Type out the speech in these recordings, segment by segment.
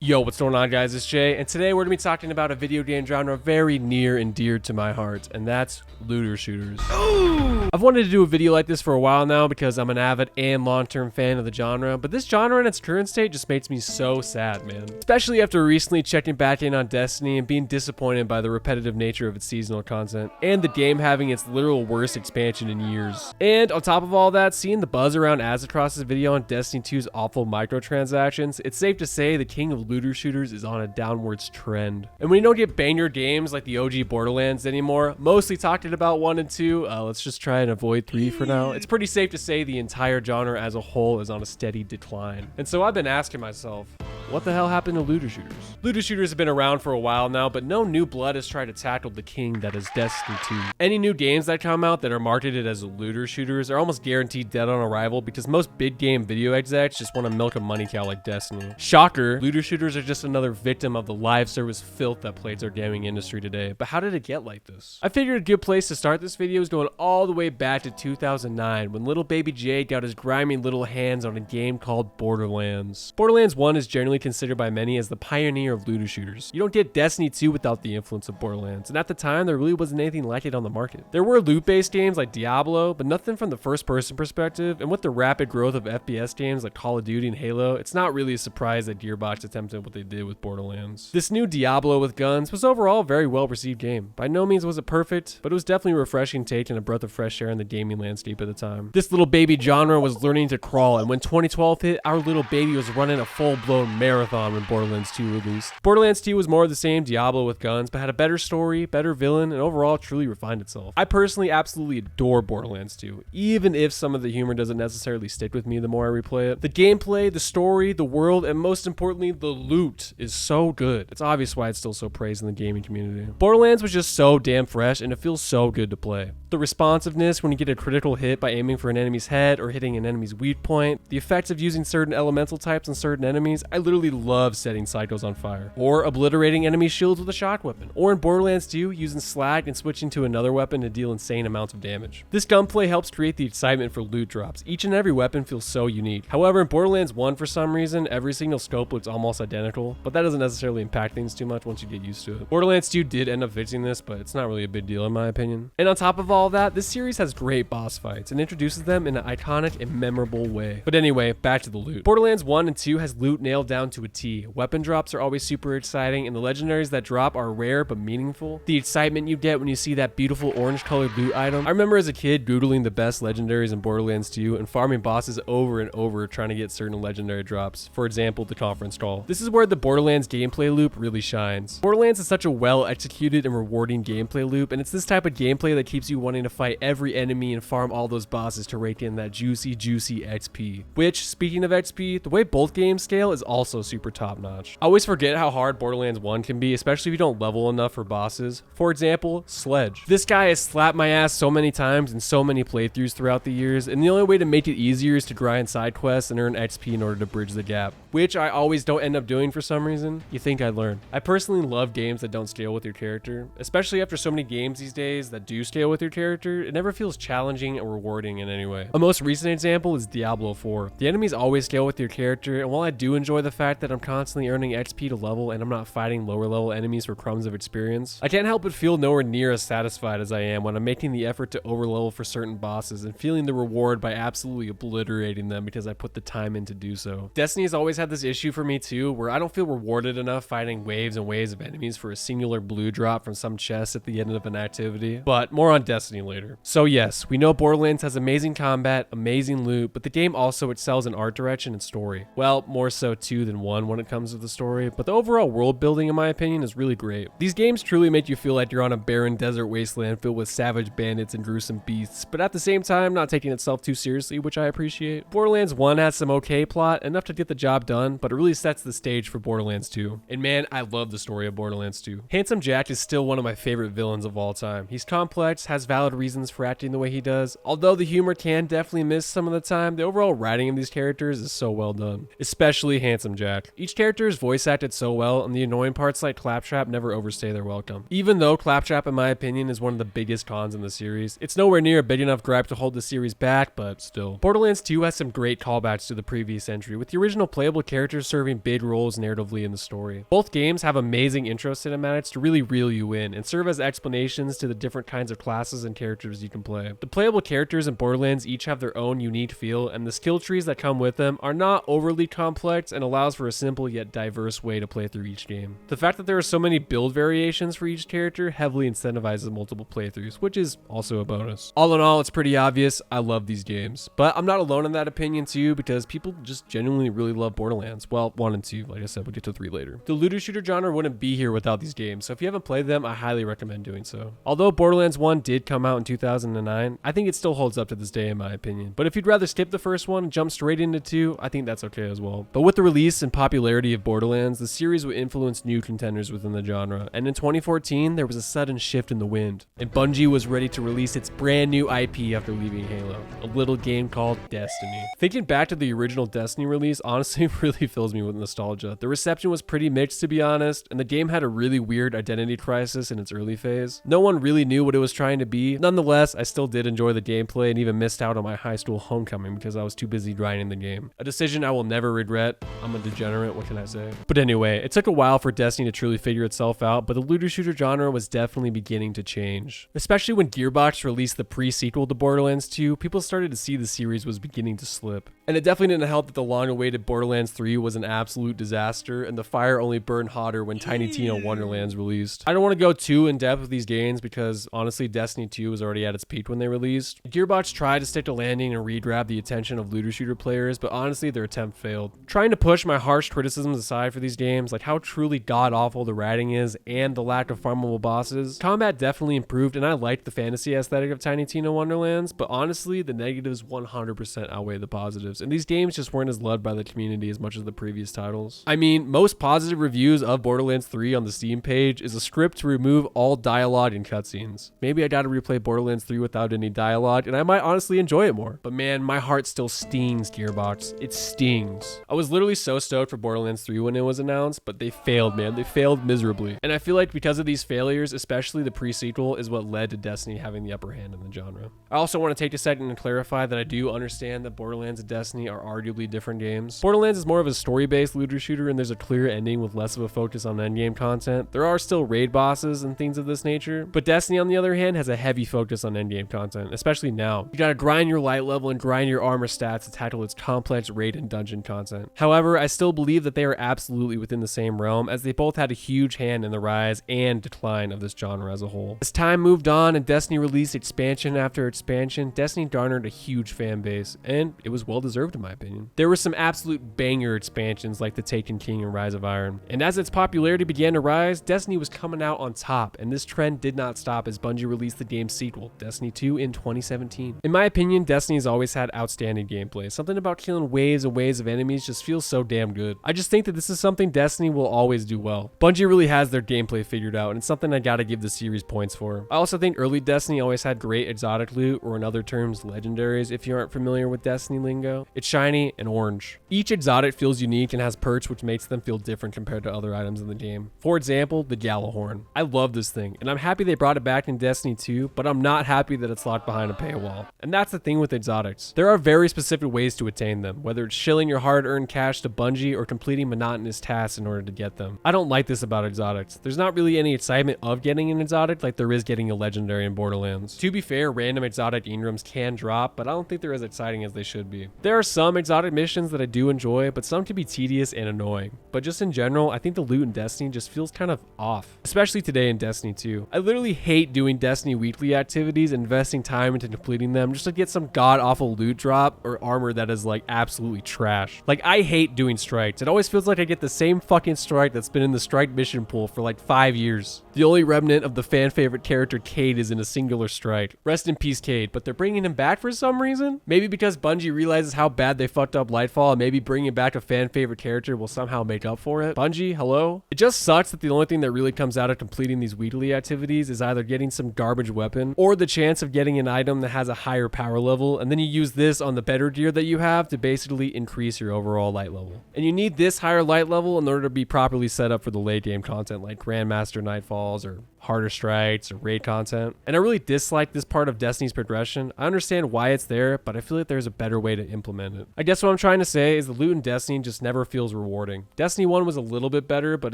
Yo, what's going on, guys? It's Jay, and today we're going to be talking about a video game genre very near and dear to my heart, and that's looter shooters. Ooh! I've wanted to do a video like this for a while now because I'm an avid and long-term fan of the genre, but this genre in its current state just makes me so sad, man. Especially after recently checking back in on Destiny and being disappointed by the repetitive nature of its seasonal content, and the game having its literal worst expansion in years. And on top of all that, seeing the buzz around Azatros' video on Destiny 2's awful microtransactions, it's safe to say the king of looter shooters is on a downwards trend. And when you don't get banger games like the OG Borderlands anymore, mostly talking about 1 and 2, let's just try and avoid 3 for now, it's pretty safe to say the entire genre as a whole is on a steady decline. And so I've been asking myself, what the hell happened to looter shooters? Looter shooters have been around for a while now, but no new blood has tried to tackle the king that is Destiny 2. Any new games that come out that are marketed as looter shooters are almost guaranteed dead on arrival because most big game video execs just want to milk a money cow like Destiny. Shocker, looter shooters are just another victim of the live service filth that plagues our gaming industry today. But how did it get like this? I figured a good place to start this video is going all the way back to 2009 when little baby Jay got his grimy little hands on a game called Borderlands. Borderlands 1 is generally considered by many as the pioneer of looter shooters. You don't get Destiny 2 without the influence of Borderlands, and at the time there really wasn't anything like it on the market. There were loot-based games like Diablo, but nothing from the first-person perspective, and with the rapid growth of FPS games like Call of Duty and Halo, it's not really a surprise that Gearbox attempted what they did with Borderlands. This new Diablo with guns was overall a very well-received game. By no means was it perfect, but it was definitely a refreshing take and a breath of fresh air in the gaming landscape at the time. This little baby genre was learning to crawl, and when 2012 hit, our little baby was running a full-blown marathon when Borderlands 2 released. Borderlands 2 was more of the same Diablo with guns, but had a better story, better villain, and overall truly refined itself. I personally absolutely adore Borderlands 2, even if some of the humor doesn't necessarily stick with me the more I replay it. The gameplay, the story, the world, and most importantly, the loot is so good. It's obvious why it's still so praised in the gaming community. Borderlands was just so damn fresh, and it feels so good to play. The responsiveness when you get a critical hit by aiming for an enemy's head or hitting an enemy's weak point, the effects of using certain elemental types on certain enemies. I literally love setting cycles on fire, or obliterating enemy shields with a shock weapon, or in Borderlands 2, using slag and switching to another weapon to deal insane amounts of damage. This gunplay helps create the excitement for loot drops. Each and every weapon feels so unique. However, in Borderlands 1, for some reason, every single scope looks almost identical, but that doesn't necessarily impact things too much once you get used to it. Borderlands 2 did end up fixing this, but it's not really a big deal in my opinion. And on top of all that, this series has great boss fights and introduces them in an iconic and memorable way. But anyway, back to the loot. Borderlands 1 and 2 has loot nailed down to a T. Weapon drops are always super exciting, and the legendaries that drop are rare but meaningful. The excitement you get when you see that beautiful orange colored loot item. I remember as a kid doodling the best legendaries in Borderlands 2 and farming bosses over and over trying to get certain legendary drops. For example, the conference call. This is where the Borderlands gameplay loop really shines. Borderlands is such a well executed and rewarding gameplay loop, and it's this type of gameplay that keeps you wanting to fight every enemy and farm all those bosses to rake in that juicy XP. Which, speaking of XP, the way both games scale is also super top notch. I always forget how hard Borderlands 1 can be, especially if you don't level enough for bosses. For example, Sledge. This guy has slapped my ass so many times in so many playthroughs throughout the years, and the only way to make it easier is to grind side quests and earn XP in order to bridge the gap, which I always don't end up doing for some reason. You think I'd learn. I personally love games that don't scale with your character, especially after so many games these days that do scale with your character. It never feels challenging or rewarding in any way. A most recent example is Diablo 4. The enemies always scale with your character, and while I do enjoy the fact that I'm constantly earning XP to level and I'm not fighting lower level enemies for crumbs of experience, I can't help but feel nowhere near as satisfied as I am when I'm making the effort to overlevel for certain bosses and feeling the reward by absolutely obliterating them because I put the time in to do so. Destiny has always had this issue for me too, where I don't feel rewarded enough fighting waves and waves of enemies for a singular blue drop from some chest at the end of an activity, but more on Destiny later. So yes, we know Borderlands has amazing combat, amazing loot, but the game also excels in art direction and story. Well, more so 2 than 1 when it comes to the story, but the overall world building in my opinion is really great. These games truly make you feel like you're on a barren desert wasteland filled with savage bandits and gruesome beasts, but at the same time not taking itself too seriously, which I appreciate. Borderlands 1 has some okay plot, enough to get the job done, but it really sets the stage for Borderlands 2. And man, I love the story of Borderlands 2. Handsome Jack is still one of my favorite villains of all time. He's complex, has valid reasons for acting the way he does. Although the humor can definitely miss some of the time, the overall writing of these characters is so well done, especially Handsome Jack. Each character is voice acted so well, and the annoying parts like Claptrap never overstay their welcome. Even though Claptrap, in my opinion, is one of the biggest cons in the series, it's nowhere near a big enough gripe to hold the series back, but still. Borderlands 2 has some great callbacks to the previous entry, with the original playable characters serving big roles narratively in the story. Both games have amazing intro cinematics to really reel you in and serve as explanations to the different kinds of classes and characters you can play. The playable characters in Borderlands each have their own unique feel, and the skill trees that come with them are not overly complex and allows for a simple yet diverse way to play through each game. The fact that there are so many build variations for each character heavily incentivizes multiple playthroughs, which is also a bonus. All in all, it's pretty obvious I love these games, but I'm not alone in that opinion too, because people just genuinely really love Borderlands. Well, 1 and 2, like I said, we'll get to 3 later. The looter shooter genre wouldn't be here without these games, so if you haven't played them, I highly recommend doing so. Although Borderlands 1 did come out in 2009, I think it still holds up to this day in my opinion. But if you'd rather skip the first one and jump straight into 2, I think that's okay as well. But with the release and popularity of Borderlands, the series would influence new contenders within the genre, and in 2014, there was a sudden shift in the wind, and Bungie was ready to release its brand new IP after leaving Halo, a little game called Destiny. Thinking back to the original Destiny release honestly really fills me with nostalgia. The reception was pretty mixed, to be honest, and the game had a really weird identity crisis in its early phase. No one really knew what it was trying to be. Nonetheless, I still did enjoy the gameplay and even missed out on my high school homecoming because I was too busy grinding the game. A decision I will never regret. I'm a degenerate, what can I say? But anyway, it took a while for Destiny to truly figure itself out, but the looter shooter genre was definitely beginning to change. Especially when Gearbox released the pre-sequel to Borderlands 2, people started to see the series was beginning to slip. And it definitely didn't help that the long-awaited Borderlands 3 was an absolute disaster, and the fire only burned hotter when Tiny Tina Wonderlands released. I don't want to go too in-depth with these games because honestly Destiny 2 was already at its peak when they released. Gearbox tried to stick to landing and re-grab the attention of looter shooter players, but honestly their attempt failed. Trying to push my harsh criticisms aside for these games, like how truly god-awful the writing is and the lack of farmable bosses, combat definitely improved and I liked the fantasy aesthetic of Tiny Tina Wonderlands, but honestly the negatives 100% outweigh the positives, and these games just weren't as loved by the community as much as the previous titles. I mean, most positive reviews of Borderlands 3 on the Steam page is a script to remove all dialogue and cutscenes. Maybe I gotta replay Borderlands 3 without any dialogue, and I might honestly enjoy it more. But man, my heart still stings, Gearbox. It stings. I was literally so stoked for Borderlands 3 when it was announced, but they failed, man. They failed miserably. And I feel like because of these failures, especially the pre-sequel, is what led to Destiny having the upper hand in the genre. I also want to take a second and clarify that I do understand that Borderlands and Destiny are arguably different games. Borderlands is more of a story-based looter shooter, and there's a clear ending with less of a focus on endgame content. There are still raid bosses and things of this nature, but Destiny on the other hand has a heavy focus on endgame content, especially now. You gotta grind your light level and grind your armor stats to tackle its complex raid and dungeon content. However, I still believe that they are absolutely within the same realm, as they both had a huge hand in the rise and decline of this genre as a whole. As time moved on and Destiny released expansion after expansion, Destiny garnered a huge fan base, and it was well deserved in my opinion. There were some absolute banger expansions like the Taken King and Rise of Iron, and as its popularity began to rise, Destiny was coming out on top, and this trend did not stop as Bungie released the game's sequel, Destiny 2, in 2017. In my opinion, Destiny's always had outstanding gameplay. Something about killing waves and waves of enemies just feels so damn good. I just think that this is something Destiny will always do well. Bungie really has their gameplay figured out, and it's something I gotta give the series points for. I also think early Destiny always had great exotic loot, or in other terms, legendaries if you aren't familiar with Destiny lingo. It's shiny and orange. Each exotic feels unique and has perks which makes them feel different compared to other items in the game. For example, the Gjallarhorn. I love this thing, and I'm happy they brought it back in Destiny 2, but I'm not happy that it's locked behind a paywall. And that's the thing with exotics. There are very specific ways to attain them, whether it's shilling your hard-earned cash to Bungie or completing monotonous tasks in order to get them. I don't like this about exotics. There's not really any excitement of getting an exotic like there is getting a legendary in Borderlands. To be fair, random exotic engrams can drop, but I don't think they're as exciting as they should be. There are some exotic missions that I do enjoy, but some can be tedious and annoying. But just in general, I think the loot in Destiny just feels kind of off, especially today in Destiny 2. I literally hate doing Destiny weekly activities and investing time into completing them just to get some god-awful loot drop or armor that is like absolutely trash. Like, I hate doing strikes. It always feels like I get the same fucking strike that's been in the strike mission pool for like 5 years. The only remnant of the fan favorite character Cade is in a singular strike. Rest in peace, Cade, but they're bringing him back for some reason? Maybe because Bungie realizes how bad they fucked up Lightfall, and maybe bringing back a fan favorite character will somehow make up for it. Bungie, hello? It just sucks that the only thing that really comes out of completing these weekly activities is either getting some garbage weapon or the chance of getting an item that has a higher power level, and then you use this on the better gear that you have to basically increase your overall light level. And you need this higher light level in order to be properly set up for the late game content like Grandmaster Nightfalls or harder strikes or raid content. And I really dislike this part of Destiny's progression. I understand why it's there, but I feel like there's a better way to implement it. I guess what I'm trying to say is the loot in Destiny just never feels rewarding. Destiny 1 was a little bit better, but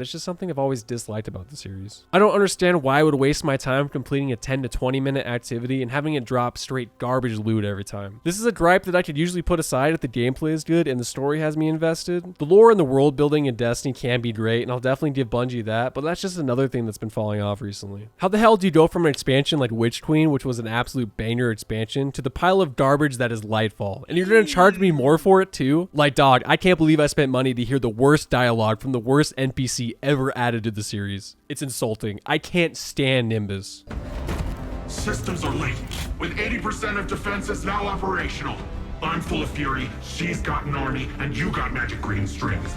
it's just something I've always disliked about the series. I don't understand why I would waste my time completing a 10 to 20 minute activity and having it drop straight garbage loot every time. This is a gripe that I could usually put aside if the gameplay is good and the story has me invested. The lore and the world building in Destiny can be great, and I'll definitely give Bungie that, but that's just another thing that's been falling off recently. How the hell do you go from an expansion like Witch Queen, which was an absolute banger expansion, to the pile of garbage that is Lightfall? And you're gonna charge me more for it too? Like, dog, I can't believe I spent money to hear the worst dialogue from the worst NPC ever added to the series. It's insulting. I can't stand Nimbus. Systems are latent, with 80% of defenses now operational. I'm full of fury, she's got an army, and you got magic green strings.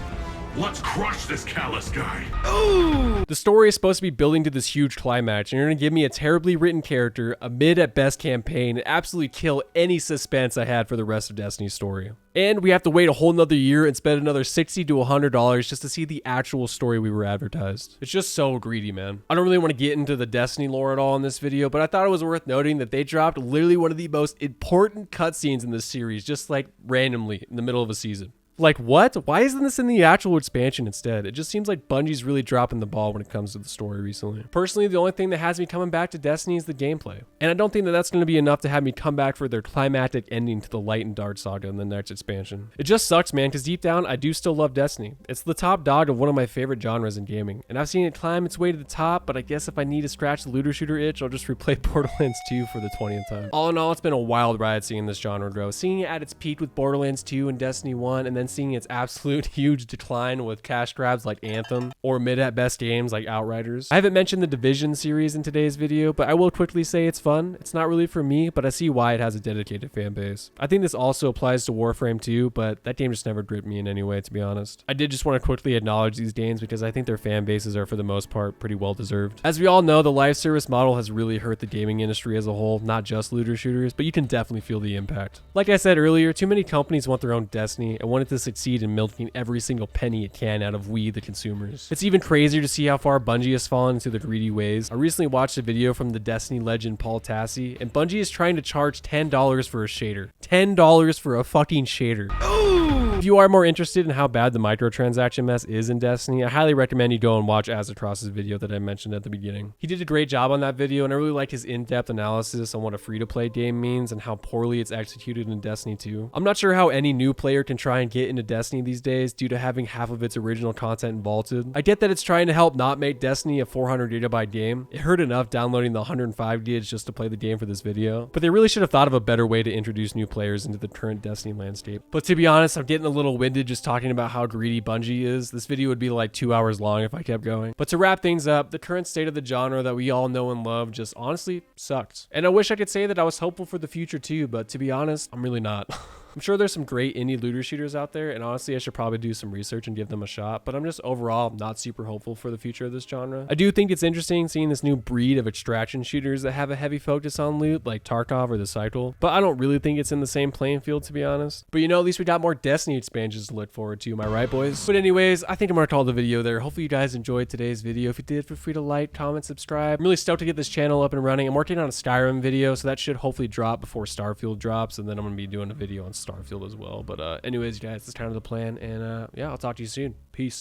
Let's crush this callous guy. Ooh! The story is supposed to be building to this huge climax, and you're gonna give me a terribly written character, a mid at best campaign, and absolutely kill any suspense I had for the rest of Destiny's story. And we have to wait a whole nother year and spend another $60 to $100 just to see the actual story we were advertised. It's just so greedy, man. I don't really want to get into the Destiny lore at all in this video, but I thought it was worth noting that they dropped literally one of the most important cutscenes in this series, just like randomly in the middle of a season. Like, what? Why isn't this in the actual expansion instead? It just seems like Bungie's really dropping the ball when it comes to the story recently. Personally, the only thing that has me coming back to Destiny is the gameplay. And I don't think that that's going to be enough to have me come back for their climactic ending to the Light and Dark saga in the next expansion. It just sucks, man, because deep down, I do still love Destiny. It's the top dog of one of my favorite genres in gaming. And I've seen it climb its way to the top, but I guess if I need to scratch the looter shooter itch, I'll just replay Borderlands 2 for the 20th time. All in all, it's been a wild ride seeing this genre grow. Seeing it at its peak with Borderlands 2 and Destiny 1, and then seeing its absolute huge decline with cash grabs like Anthem or mid at best games like Outriders. I haven't mentioned the Division series in today's video, but I will quickly say it's fun. It's not really for me, but I see why it has a dedicated fan base. I think this also applies to Warframe too, but that game just never gripped me in any way, to be honest. I did just want to quickly acknowledge these games because I think their fan bases are for the most part pretty well deserved. As we all know, the live service model has really hurt the gaming industry as a whole, not just looter shooters, but you can definitely feel the impact. Like I said earlier, too many companies want their own Destiny and want it to succeed in milking every single penny it can out of we, the consumers. It's even crazier to see how far Bungie has fallen into the greedy ways. I recently watched a video from the Destiny legend Paul Tassi, and Bungie is trying to charge $10 for a shader. $10 for a fucking shader. Ooh! If you are more interested in how bad the microtransaction mess is in Destiny, I highly recommend you go and watch Azatros' video that I mentioned at the beginning. He did a great job on that video, and I really like his in-depth analysis on what a free-to-play game means and how poorly it's executed in Destiny 2. I'm not sure how any new player can try and get into Destiny these days due to having half of its original content vaulted. I get that it's trying to help not make Destiny a 400 gigabyte game. It hurt enough downloading the 105 gigs just to play the game for this video, but they really should have thought of a better way to introduce new players into the current Destiny landscape. But to be honest, I'm getting a little winded just talking about how greedy Bungie is. This video would be like 2 hours long if I kept going. But to wrap things up, the current state of the genre that we all know and love just honestly sucks. And I wish I could say that I was hopeful for the future too, but to be honest, I'm really not. I'm sure there's some great indie looter shooters out there, and honestly, I should probably do some research and give them a shot, but I'm just overall not super hopeful for the future of this genre. I do think it's interesting seeing this new breed of extraction shooters that have a heavy focus on loot, like Tarkov or The Cycle, but I don't really think it's in the same playing field, to be honest. But you know, at least we got more Destiny expansions to look forward to, am I right, boys? But anyways, I think I'm gonna call the video there. Hopefully you guys enjoyed today's video. If you did, feel free to like, comment, subscribe. I'm really stoked to get this channel up and running. I'm working on a Skyrim video, so that should hopefully drop before Starfield drops, and then I'm gonna be doing a video on Starfield as well. But anyways, guys, that's kind of the plan, and yeah, I'll talk to you soon. Peace.